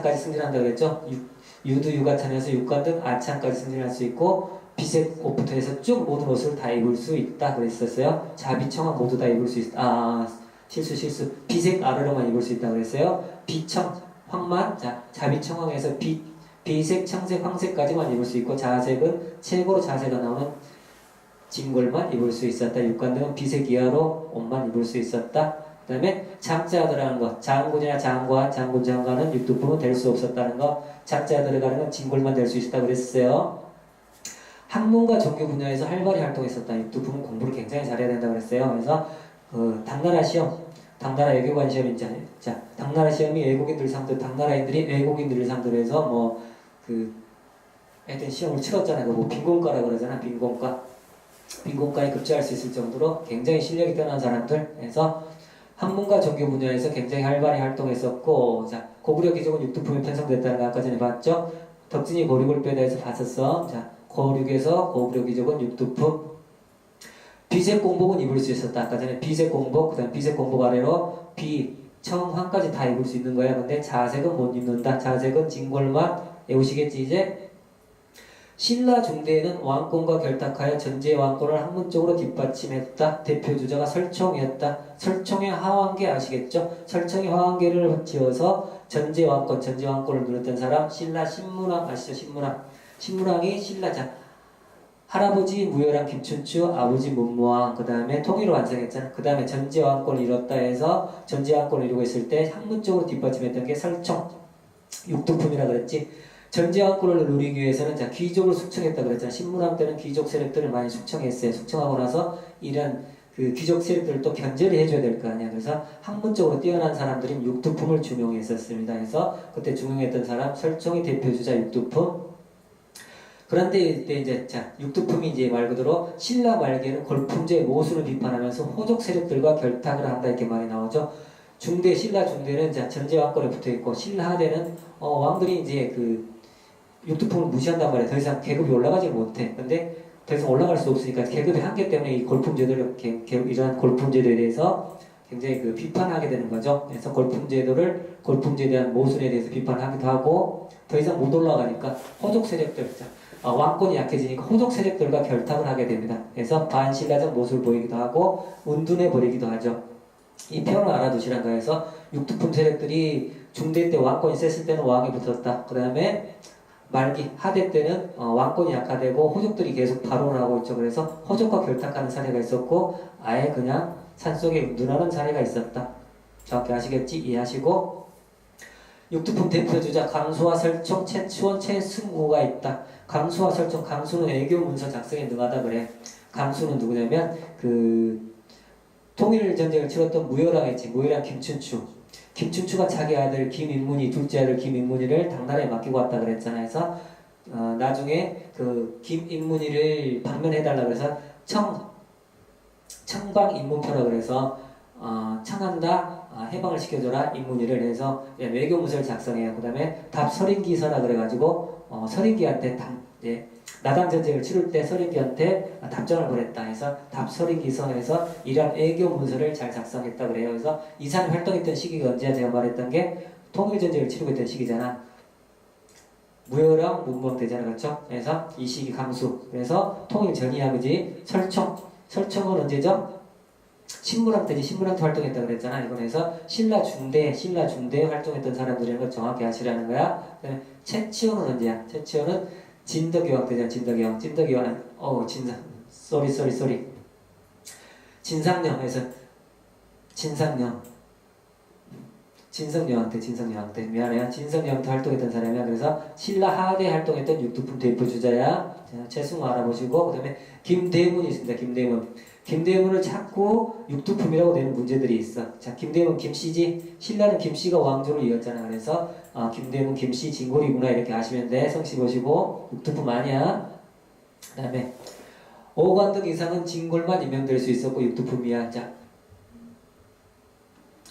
아창까지 승진한다고 그랬죠. 유두 유가찬에서 육관 등 아창까지 승진할 수 있고 비색 옷부터 해서 쭉 모든 옷을 다 입을 수 있다 그랬었어요. 자비청아 모두 다 입을 수 있다. 실수. 비색 아래로만 입을 수 있다 그랬어요. 비청 황만 자비청황에서 비색 청색 황색까지만 입을 수 있고 자색은 최고로 자세가 나오는 진골만 입을 수 있었다. 육관 등은 비색 이하로 옷만 입을 수 있었다. 그 다음에 장자가 들어가는 것, 장군이나 장관, 장군 장관은 육두품은 될 수 없었다는 거, 장자가 들어가는 건 진골만 될 수 있었다 그랬어요. 학문과 종교 분야에서 활발히 활동했었다. 육두품은 공부를 굉장히 잘해야 된다고 그랬어요. 그래서 당나라 시험, 당나라 외교관 시험이 자, 당나라 시험이 외국인들 상대로, 당나라인들이 외국인들을 상대로 해서 하여튼 시험을 치렀잖아요. 뭐 빈곤과라 그러잖아. 빈곤과에 급제할 수 있을 정도로 굉장히 실력이 뛰어난 사람들. 그래서 학문과 종교 분야에서 굉장히 활발히 활동했었고, 자, 고구려 귀족은 육두품이 편성됐다는 거 아까 전에 봤죠? 덕진이 고륙을 빼다해서 봤었어. 자, 고륙에서 고구려 귀족은 육두품. 비색 공복은 입을 수 있었다. 아까 전에 비색 공복, 그 다음 비색 공복 아래로 청황까지 다 입을 수 있는 거야. 근데 자색은 못 입는다. 자색은 진골만 외우시겠지 이제? 신라 중대에는 왕권과 결탁하여 전제 왕권을 학문적으로 뒷받침했다. 대표 주자가 설총이었다. 설총의 하왕계 아시겠죠? 설총의 하왕계를 지어서 전제 왕권을 누렸던 사람 신라 신문왕 아시죠? 신문왕이 신라자 할아버지 무열왕 김춘추, 아버지 문무왕, 그 다음에 통일을 완성했잖아. 그 다음에 전제 왕권을 이뤘다 해서 전제 왕권을 이루고 있을 때 학문적으로 뒷받침했던 게 설총, 육두품이라 그랬지. 전제 왕권을 누리기 위해서는 자 귀족을 숙청했다 그랬잖아. 신문왕 때는 귀족 세력들을 많이 숙청했어요. 숙청하고 나서 이런 그 귀족 세력들을 또 견제를 해줘야 될 거 아니야. 그래서 학문적으로 뛰어난 사람들인 육두품을 중용했었습니다. 그래서 그때 중용했던 사람 설총이 대표주자 육두품. 그런데 이때 이제 육두품이 이제 말 그대로 신라 말기에는 골품제의 모순을 비판하면서 호족 세력들과 결탁을 한다 이렇게 말이 나오죠. 신라 중대는 전제 왕권에 붙어 있고 신라 하대는 왕들이 이제 그 육두품을 무시한단 말이에요. 더 이상 계급이 올라가지 못해. 근데 더 이상 올라갈 수 없으니까 계급의 한계 때문에 이 골품제도를 이러한 골품제도에 대해서 굉장히 비판하게 되는 거죠. 그래서 골품제에 대한 모순에 대해서 비판하기도 하고 더 이상 못 올라가니까 호족 세력들 왕권이 약해지니까 호족 세력들과 결탁을 하게 됩니다. 그래서 반신라적 모습을 보이기도 하고 운둔해 버리기도 하죠. 이 표현을 알아두시란 거예요. 그래서 육두품 세력들이 중대 때 왕권이 셌을 때는 왕이 붙었다. 그 다음에 말기 하대 때는 왕권이 약화되고 호족들이 계속 발언을 하고 있죠. 그래서 호족과 결탁하는 사례가 있었고 아예 그냥 산속에 운둔하는 사례가 있었다. 정확히 아시겠지? 이해하시고 육두품 대표주자 강수와 설총, 최치원, 최승우가 있다. 강수와 설총, 강수는 애교 문서 작성에 능하다 그래. 강수는 누구냐면 통일 전쟁을 치렀던 무열왕 있지. 무열왕 김춘추가 자기 아들 김인문이, 둘째 아들 김인문이를 당나라에 맡기고 왔다 그랬잖아. 그래서 나중에 김인문이를 방면해달라 그래서 청방 인문표라 그래서 청한다, 해방을 시켜줘라 인문이를 해서 외교 문서를 작성해요. 그 다음에 답서린기서라 그래가지고 서린기한테 나당 전쟁을 치를 때 서린기한테 답장을 보냈다 해서 답서린기서에서 이러한 외교 문서를 잘 작성했다 그래요. 그래서 이 사람이 활동했던 시기가 언제야? 제가 말했던 게 통일 전쟁을 치르고 있던 시기잖아. 무열왕 문무왕 되잖아, 그렇죠? 그래서 이 시기 강수. 그래서 통일 전이야, 그지? 설총은 언제죠? 신문왕 때지. 신문왕 때 활동했다 그랬잖아. 이번에서 신라 중대에 활동했던 사람들이라는 걸 정확히 아시라는 거야. 그다음에 최치원은 언제야? 최치원은 진덕여왕 때잖아. 진덕여왕. 진상령에서 진성여왕 때 미안해요. 진성여왕 때 활동했던 사람이야. 그래서 신라 하대 활동했던 육두품 대표주자야. 최승우 알아보시고 그 다음에 김대문이 있습니다. 김대문을 자꾸 육두품이라고 되는 문제들이 있어. 자, 김대문 김씨지. 신라는 김씨가 왕조를 이었잖아. 그래서 김대문 김씨 진골이구나 이렇게 아시면 돼. 성씨 보시고 육두품 아니야. 그 다음에 오관등 이상은 진골만 임명될 수 있었고 육두품이야. 자,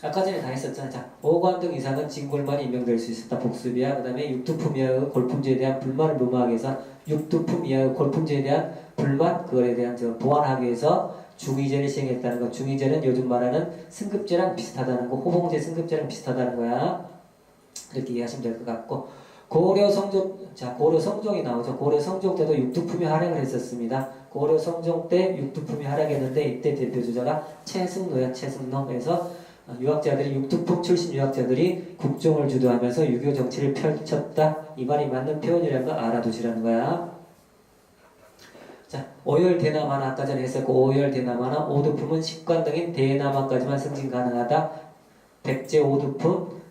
아까 전에 다 했었잖아. 자, 오관등 이상은 진골만 임명될 수 있었다. 복습이야. 그 다음에 육두품 이하의 골품제에 대한 불만을 무마하기 위해서 육두품 이하의 골품제에 대한 불만, 그거에 대한 보완하기 위해서 중의제를 시행했다는 거. 중의제는 요즘 말하는 승급제랑 비슷하다는 거. 호봉제 승급제랑 비슷하다는 거야. 그렇게 이해하시면 될 것 같고 고려 성종 자 고려 성종이 나오죠. 고려 성종 때도 육두품이 활약을 했었습니다. 고려 성종 때 육두품이 활약했는데 이때 대표 주자가 최승로야 최승로. 그래서 유학자들이 육두품 출신 유학자들이 국정을 주도하면서 유교 정치를 펼쳤다. 이 말이 맞는 표현이라는 거 알아두시라는 거야. 자, 오열 대남하나 아까 전에 했었고 오열 대남하나 오두품은 식관 등인 대남하까지만 승진 가능하다. 백제 오두품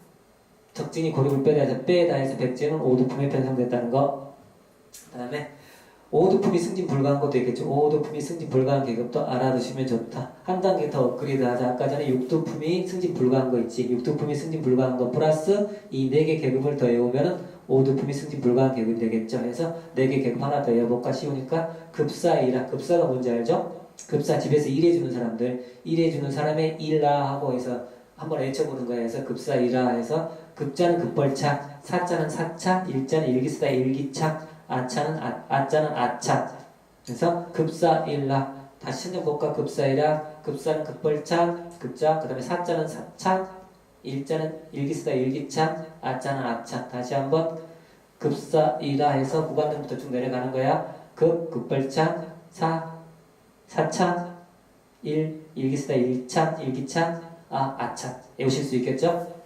적진이 고립을 빼다 해서 백제는 오두품에 편성됐다는 거. 그 다음에 오두품이 승진 불가한 것도 있겠죠. 오두품이 승진 불가한 계급도 알아두시면 좋다. 한 단계 더 업그레이드 하자. 아까 전에 육두품이 승진 불가한 거 있지. 육두품이 승진 불가한 거 플러스 이 4개 계급을 더 외우면은 오두품이 승진 불가한 계급이 되겠죠. 그래서 4개 계급 하나 더 외워볼까 쉬우니까 급사이라. 급사가 뭔지 알죠? 급사 집에서 일해주는 사람들. 일해주는 사람의 일라 하고 해서 한번 외쳐보는 거야. 해서 급사이라 해서 급자는 급벌차, 사자는 사차, 일자는 일기쓰다 일기차, 아차는 아자는 아차. 그래서 급사일라. 다시 한번 볼까? 급사일라. 급사는 급벌차, 급자. 그 다음에 사자는 사차, 일자는 일기쓰다 일기차, 아자는 아차. 다시 한번 급사일라 해서 구간등부터 쭉 내려가는 거야. 급벌차, 사차, 일기쓰다 일차, 일기차, 아차. 외우실 수 있겠죠?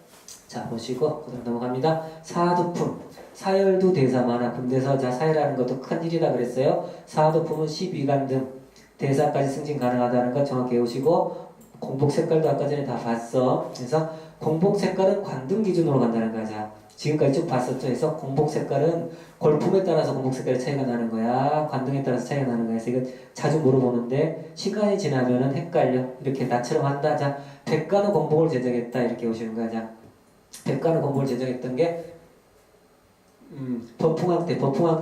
자 보시고 그다음 넘어갑니다. 사두품 사열두 대사만화 군대서 자 사열하는 것도 큰일이라 그랬어요. 사두품은 12간 등 대사까지 승진 가능하다는 거 정확히 외우시고 공복 색깔도 아까 전에 다 봤어. 그래서 공복 색깔은 관등 기준으로 간다는 거야. 자 지금까지 쭉 봤었죠. 그래서 공복 색깔은 골품에 따라서 공복 색깔의 차이가 나는 거야. 관등에 따라서 차이가 나는 거야. 그래서 이건 자주 물어보는데 시간이 지나면은 헷갈려. 이렇게 나처럼 한다. 자 백간의 공복을 제정했다. 이렇게 오시는 거야. 자 백간의 공복을 제정했던 게 법풍학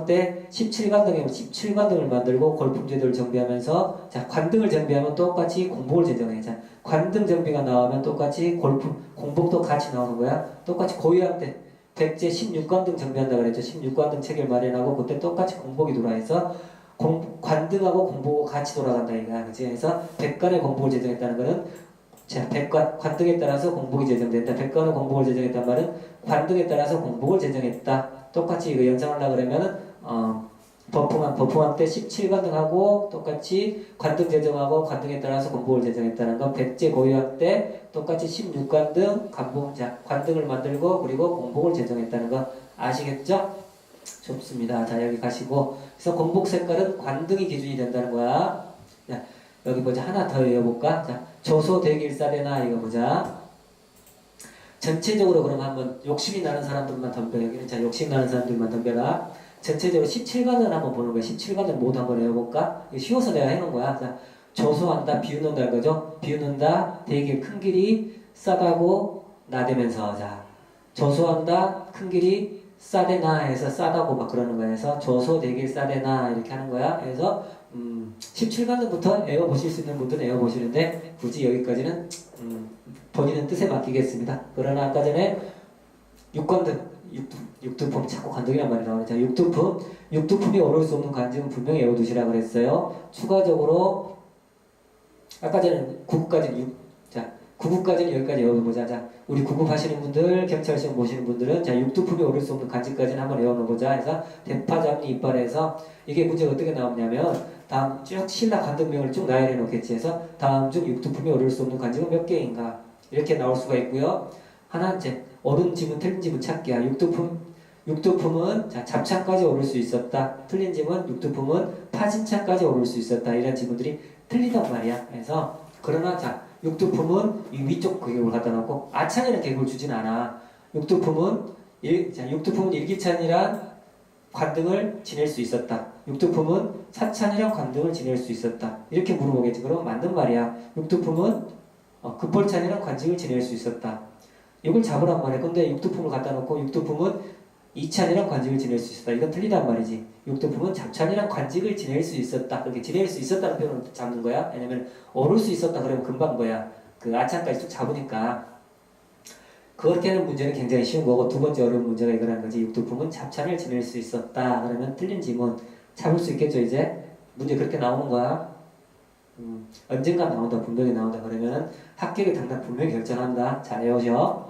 때 17관등이면 17관등을 만들고 골품제도를 정비하면서 자 관등을 정비하면 똑같이 공복을 제정해. 자 관등 정비가 나오면 똑같이 공복도 같이 나오는 거야. 똑같이 고유학 때 백제 16관등 정비한다 그랬죠. 16관등 체계를 마련하고 그때 똑같이 공복이 돌아해서 관등하고 공복이 같이 돌아간다 이거야. 그치? 그래서 백간의 공복을 제정했다는 거는 자, 관등에 따라서 공복이 제정됐다. 백간의 공복을 제정했단 말은 관등에 따라서 공복을 제정했다. 똑같이 이거 연상하려고 그러면은 법풍학 때 17관등하고 똑같이 관등 제정하고 관등에 따라서 공복을 제정했다는 건 백제 고유학 때 똑같이 16관등 관등을 만들고 그리고 공복을 제정했다는 거 아시겠죠? 좋습니다. 자 여기 가시고 그래서 공복 색깔은 관등이 기준이 된다는 거야. 자, 여기 보자. 하나 더 외워볼까? 자, 조소대길사대나 이거 보자. 전체적으로 그럼 한번 욕심이 나는 사람들만 덤벼. 여기는 자 욕심 나는 사람들만 덤벼라. 전체적으로 17관을 한번 보는 거야. 17관을 모두 한번 외워볼까? 이거 쉬워서 내가 해놓은 거야. 자, 조소한다, 비웃는다 거죠? 비웃는다, 대길 큰 길이 싸다고 나대면서 자 조소한다, 큰 길이 싸대나 해서 싸다고 막 그러는 거야. 그래서 조소 대길 싸대나 이렇게 하는 거야. 그래서 17관부터 외워보실 수 있는 분들은 외워보시는데 굳이 여기까지는 본인은 뜻에 맡기겠습니다. 그러나 아까 전에 육두품 자꾸 관등이란 말이 나오네. 자, 육두품이 오를 수 없는 관직은 분명히 외워두시라 그랬어요. 추가적으로 아까 전에 9급까지는 여기까지 외워보자. 자, 우리 9급 하시는 분들, 경찰 시험 보시는 분들은 자, 육두품이 오를 수 없는 관직까지는 한번 외워놓보자. 해서 대파잡리 이빨에서 이게 문제가 어떻게 나오냐면 다음 쭉 신라 관등명을 쭉 나열해 놓겠지. 해서 다음 중 육두품이 오를 수 없는 관직은 몇 개인가 이렇게 나올 수가 있고요. 하나 이제 옳은 지문 틀린 지문 찾기야. 육두품은 자, 잡창까지 오를 수 있었다. 틀린 지문 육두품은 파진창까지 오를 수 있었다. 이런 지문들이 틀리단 말이야. 그래서 그러나 자 육두품은 이 위쪽 계급을 갖다 놓고 아찬이라는 계급을 주진 않아. 육두품은 일기찬이란 관등을 지낼 수 있었다. 육두품은 사찬이란 관등을 지낼 수 있었다. 이렇게 물어보겠지. 그럼 맞는 말이야. 육두품은 급벌찬이란 관직을 지낼 수 있었다. 이걸 잡으란 말이야. 근데 육두품을 갖다 놓고 육두품은 이찬이란 관직을 지낼 수 있었다. 이건 틀리단 말이지. 육두품은 잡찬이란 관직을 지낼 수 있었다. 그렇게 지낼 수 있었다는 표현을 잡는 거야. 왜냐면 오를 수 있었다 그러면 금방 거야. 그 아찬까지 쭉 잡으니까. 그렇게 하는 문제는 굉장히 쉬운 거고 두 번째 어려운 문제가 이거라는 거지. 육두품은 잡찬을 지낼 수 있었다. 그러면 틀린 지문 잡을 수 있겠죠 이제? 문제 그렇게 나오는 거야. 언젠가 나온다. 분명히 나온다. 그러면 합격의 당당 분명히 결정한다. 잘 외우셔.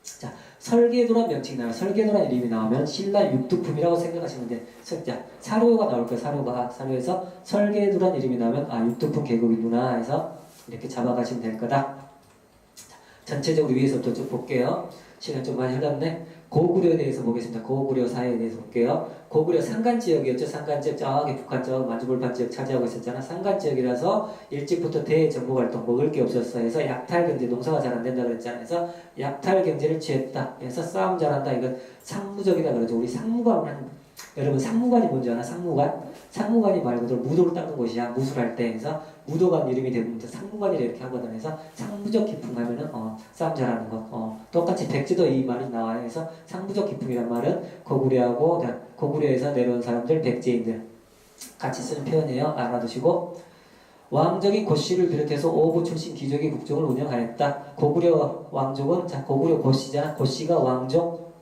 자, 설계도란 명칭이 나와요. 설계도란 이름이 나오면 신라 육두품이라고 생각하시면 돼. 자, 사료가 나올 거예요. 사료에서 설계도란 이름이 나오면 아 육두품 계급이구나 해서 이렇게 잡아가시면 될 거다. 자, 전체적으로 위에서부터 쭉 볼게요. 시간 좀 많이 흘렀네. 고구려에 대해서 보겠습니다. 고구려 사회에 대해서 볼게요. 고구려 산간지역이었죠. 산간지역 저기 북한 쪽 만주벌판 지역 차지하고 있었잖아. 산간지역이라서 일찍부터 대정복활동 먹을 게 없었어 해서 약탈경제 농사가 잘 안 된다 그랬잖아. 그래서 약탈경제를 취했다. 그래서 싸움 잘한다. 이건 상무적이다 그러죠. 우리 상무관 여러분 상무관이 뭔지 아나? 상무관이 말 그대로 무도를 닦는 곳이야. 무술할 때 해서 무도관 이름이 대부분 상무관이라 이렇게 하거든. 해서 상무적 기풍 하면은 싸움 잘하는 것. 똑같이 백지도 이 말이 나와요. 그래서 상무적 기풍이란 말은 고구려에서 내려온 사람들 백제인들 같이 쓰는 표현이에요. 알아두시고 왕족이 고씨를 비롯해서 오부 출신 귀족이 국정을 운영하였다. 고구려 왕족은 고구려 고씨잖아. 고씨가 왕족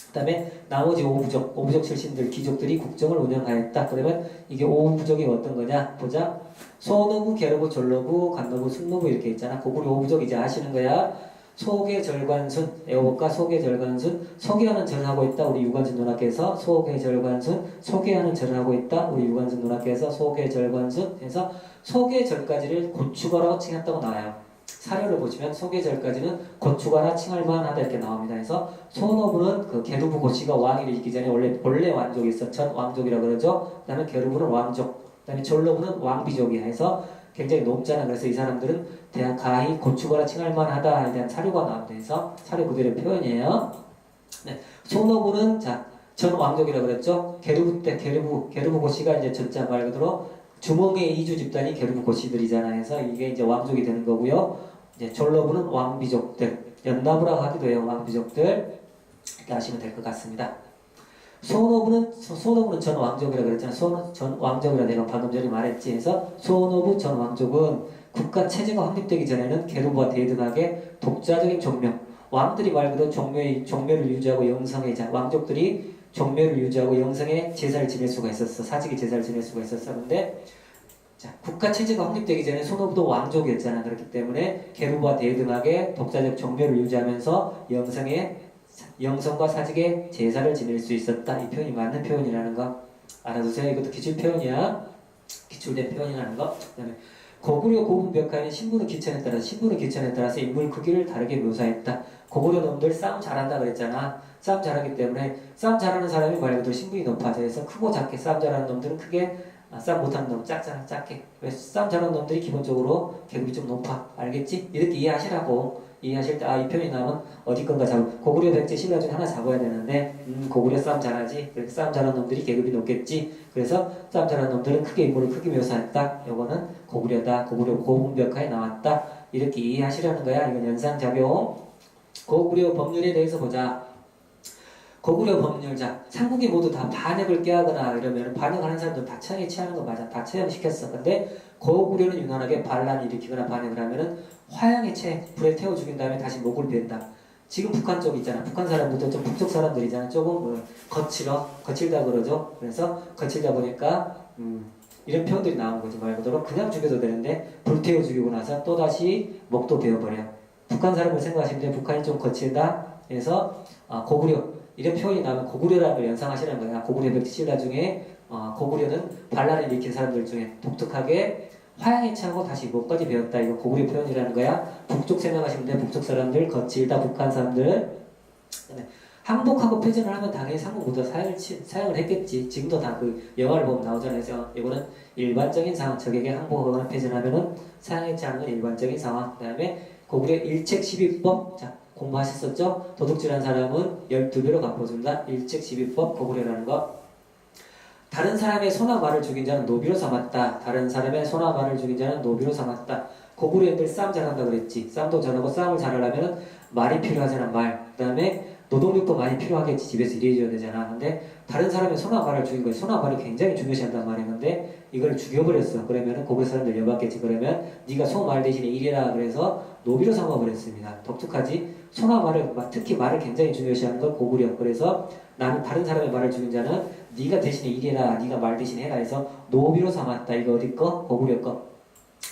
그 다음에 나머지 오부족 출신들 귀족들이 국정을 운영하였다. 그러면 이게 오부족이 어떤 거냐 보자. 소노부, 계로부, 졸로부, 간노부, 순노부 이렇게 있잖아. 고구려 오부족 이제 아시는 거야. 소계절관순 애호복과 소계절관순 소개하는 절을 하고 있다. 우리 유관순 누나께서 소계절관순 소개하는 절을 하고 있다. 우리 유관순 누나께서 소계절관순 해서 소계절까지를 고추가라고 칭했다고 나와요. 사료를 보시면 소계절까지는 고추가라 칭할 만하다 이렇게 나옵니다. 그래서 소노부는 그 게르부 고씨가 왕위를 잇기 전에 원래 왕족이 있어. 전 왕족이라고 그러죠. 그 다음에 게르부는 왕족, 그 다음에 졸로부는 왕비족이야 해서 굉장히 높잖아. 그래서 이 사람들은 대학 가히 고추가라 칭할 만하다에 대한 사료가 나옵니다. 그래서 사료 그대로의 표현이에요. 네. 소노부는 전 왕족이라고 그랬죠. 게르부 고씨가 이제 전자 말 그대로 주몽의 이주 집단이 게르부 고씨들이잖아. 해서 이게 이제 왕족이 되는 거고요. 이제 졸로부는 왕비족들, 연나부라고 하기도 해요. 왕비족들 이렇게 아시면 될 것 같습니다. 소노부는 전 왕족이라고 그랬잖아. 전 왕족이라 내가 방금 전에 말했지. 해서 소노부 전 왕족은 국가 체제가 확립되기 전에는 게르부와 대등하게 독자적인 종묘, 왕들이 말 그대로 종묘를 유지하고 영성의 왕족들이 종묘를 유지하고 영성의 제사를 지낼 수가 있었어. 사직의 제사를 지낼 수가 있었어. 근데 국가 체제가 확립되기 전에 소노부도 왕족이었잖아. 그렇기 때문에 게르부와 대등하게 독자적 종묘를 유지하면서 영성과 사직의 제사를 지낼 수 있었다. 이 표현이 맞는 표현이라는 거 알아두세요. 이것도 기출 표현이야. 기출된 표현이라는 거. 그다음에 고구려 고분벽화에는 신분의 기천에 따라서 인물 크기를 다르게 묘사했다. 고구려 놈들 싸움 잘한다 그랬잖아. 싸움 잘하기 때문에 싸움 잘하는 사람이 말 그대로 신분이 높아져. 그래서 크고 작게 싸움 잘하는 놈들은 크게 싸움 못하는 놈 작게. 왜 싸움 잘하는 놈들이 기본적으로 계급이 좀 높아. 알겠지? 이렇게 이해하시라고. 이해하실 때 이 표현이 나오면 어디 건가 고구려 백제 신라 중에 하나 잡아야 되는데 고구려 싸움 잘하지. 그렇게 싸움 잘하는 놈들이 계급이 높겠지. 그래서 싸움 잘하는 놈들은 크게 인물을 크게 묘사했다. 요거는 고구려다. 고구려 고분벽화에 나왔다. 이렇게 이해하시려는 거야. 이건 연상작용. 고구려 법률에 대해서 보자. 고구려 법률자 삼국이 모두 다 반역을 꾀하거나 이러면 반역하는 사람들 다 처형에 취하는 거 맞아. 다 처형시켰어. 근데 고구려는 유난하게 반란을 일으키거나 반역을 하면은 화양에 불에 태워 죽인 다음에 다시 목을 벤다. 지금 북한 쪽 있잖아. 북한 사람들도 좀 북쪽 사람들이잖아. 조금 거칠다 그러죠. 그래서 거칠다 보니까 이런 표현들이 나오는 거지. 말 그대로 그냥 죽여도 되는데 불태워 죽이고 나서 또다시 목도 베어버려. 북한 사람을 생각하시면 돼. 북한이 좀 거칠다. 그래서 고구려 이런 표현이 나오면 고구려라는 걸 연상하시라는 거야. 고구려 백제 신라 중에 고구려는 반란을 일으킨 사람들 중에 독특하게 화양에 차고 다시 목까지 배웠다. 이거 고구려 표현이라는 거야. 북쪽 생각하시면 돼. 북쪽 사람들 거칠다. 북한 사람들. 항복하고 패전을 하면 당연히 삼국 모두 사용을 했겠지. 지금도 다 그 영화를 보면 나오잖아요. 그래서 이거는 일반적인 상황. 적에게 항복하거나 패전하면은 사용했지 않은 건 일반적인 상황. 그 다음에 고구려 일책 12법. 공부하셨었죠? 도둑질한 사람은 12배로 갚아준다. 일책 12법 고구려라는 거. 다른 사람의 소나 말을 죽인 자는 노비로 삼았다. 다른 사람의 소나 말을 죽인 자는 노비로 삼았다. 고구려인들 싸움 잘한다 그랬지. 싸움도 잘하고 싸움을 잘하려면 말이 필요하잖아. 말. 그 다음에 노동력도 많이 필요하겠지. 집에서 일해줘야 되잖아. 근데 다른 사람의 소나 말을 죽인 거야. 소나 말을 굉장히 중요시한단 말이었는데 이걸 죽여버렸어. 그러면 고구려 사람들 열받겠지. 그러면 네가 소 말 대신에 일해라. 그래서 노비로 삼아버렸습니다. 독특하지? 소나 말을 특히 말을 굉장히 중요시하는 건 고구려. 그래서 나는 다른 사람의 말을 죽인 자는 네가 대신에 일해라. 네가 말 대신에 해라 해서 노비로 삼았다. 이거 어디 거? 고구려 거.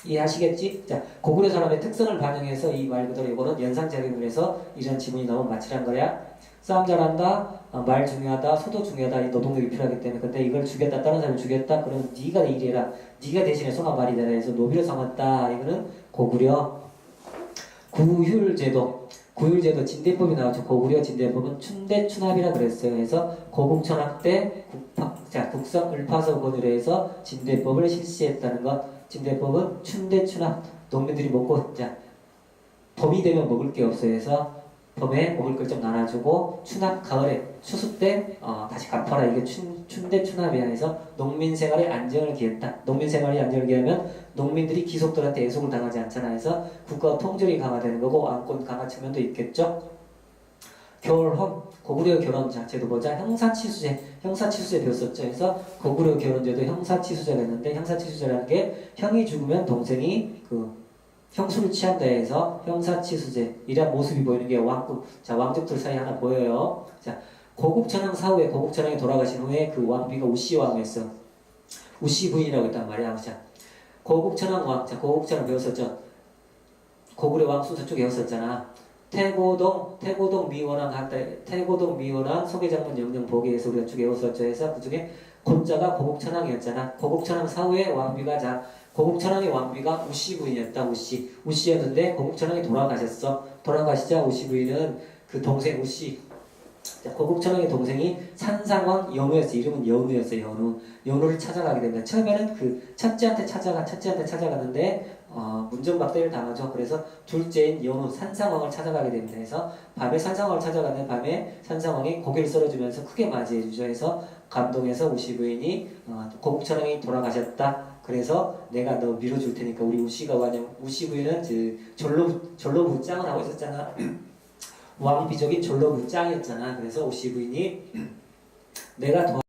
이해하시겠지? 자, 고구려 사람의 특성을 반영해서 이 말 그대로 이거는 연상작용을 해서 이런 지문이 나오면 맞히란 거야. 싸움 잘한다, 말 중요하다, 소도 중요하다, 이 노동력이 필요하기 때문에. 근데 이걸 주겠다, 다른 사람을 주겠다, 그러면 네가 일해라, 네가 대신에 소가 말이 되라 해서 노비를 삼았다. 이거는 고구려 구휼제도. 구휼제도 진대법이 나왔죠. 고구려 진대법은 춘대춘합이라 그랬어요. 그래서 고국천합 때 국성 을파서 권유로 해서 진대법을 실시했다는 것. 진대법은 춘대춘합. 농민들이 먹고 봄이 되면 먹을 게 없어요. 그래서 봄에 먹을 걸 좀 나눠주고 추납 가을에 추수 때 다시 갚아라. 이게 춘대춘합이야. 해서 농민 생활의 안정을 기했다. 농민 생활의 안정을 기하면 농민들이 귀속들한테 애속을 당하지 않잖아. 해서 국가 통절이 강화되는 거고 왕권 강화 측면도 있겠죠. 결혼, 고구려 결혼 자체도 보자. 형사치수제 배웠었죠. 그래서 고구려 결혼제도 형사치수제가 있는데, 형사치수제라는 게 형이 죽으면 동생이 형수를 취한다 해서 형사치수제 이런 모습이 보이는 게 왕족들 사이에 하나 보여요. 자, 고국천왕 사후에, 고국천왕이 돌아가신 후에 그 왕비가 우씨왕이었어. 우씨 부인이라고 있단 말이야. 자, 고국천왕 왕, 고국천왕 배웠었죠. 고구려 왕 순서 쭉 배웠었잖아. 태고동 미원왕 한때, 태고동 미원왕 소개장문 영령 보기에서 우리가 쭉 배웠었죠. 해서 그 중에 고자가 고국천왕이었잖아. 고국천왕 사후에 왕비가 고국천왕의 왕비가 우씨 부인이었다. 우씨였는데 고국천왕이 돌아가셨어. 돌아가시자 우씨 부인은 그 동생 우씨, 고국천왕의 동생이 산상왕 연우였어. 이름은 연우였어. 연우를 찾아가게 됩니다. 처음에는 그 첫째한테 찾아가는데 문전박대를 당하죠. 그래서 둘째인 연우 산상왕을 찾아가게 됩니다. 그래서 밤에 산상왕을 찾아가는 밤에 산상왕이 고개를 썰어주면서 크게 맞이해주죠. 해서 감동해서 우씨 부인이 고국천왕이 돌아가셨다. 그래서 내가 너 밀어줄 테니까 우리 우씨가 우씨 부인은 졸로부 짱을 하고 있었잖아. 왕비족인 졸로부 짱이었잖아. 그래서 우씨 부인이 내가